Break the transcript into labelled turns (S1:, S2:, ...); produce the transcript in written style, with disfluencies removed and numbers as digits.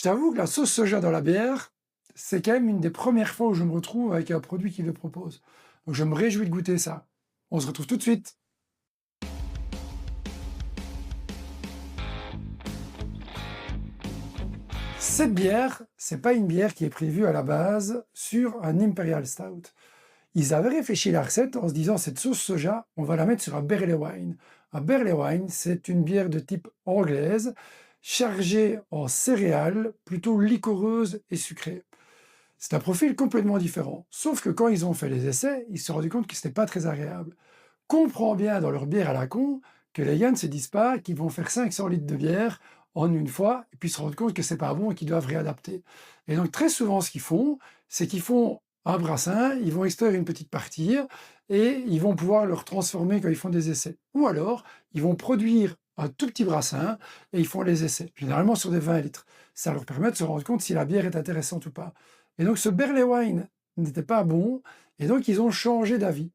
S1: t'avoue que la sauce soja dans la bière, c'est quand même une des premières fois où je me retrouve avec un produit qui le propose. Donc je me réjouis de goûter ça. On se retrouve tout de suite. Cette bière, c'est pas une bière qui est prévue à la base sur un Imperial Stout. Ils avaient réfléchi la recette en se disant cette sauce soja, on va la mettre sur un barley wine. Un barley wine, c'est une bière de type anglaise, chargée en céréales, plutôt liquoreuse et sucrée. C'est un profil complètement différent. Sauf que quand ils ont fait les essais, ils se sont rendus compte que c'était pas très agréable. Comprends bien dans leur bière à la con que les gars ne se disent pas qu'ils vont faire 500 litres de bière en une fois et puis se rendre compte que c'est pas bon et qu'ils doivent réadapter. Et donc très souvent ce qu'ils font, c'est qu'ils font un brassin, ils vont extraire une petite partie et ils vont pouvoir le transformer quand ils font des essais. Ou alors, ils vont produire un tout petit brassin et ils font les essais, généralement sur des 20 litres. Ça leur permet de se rendre compte si la bière est intéressante ou pas. Et donc ce barley wine n'était pas bon et donc ils ont changé d'avis.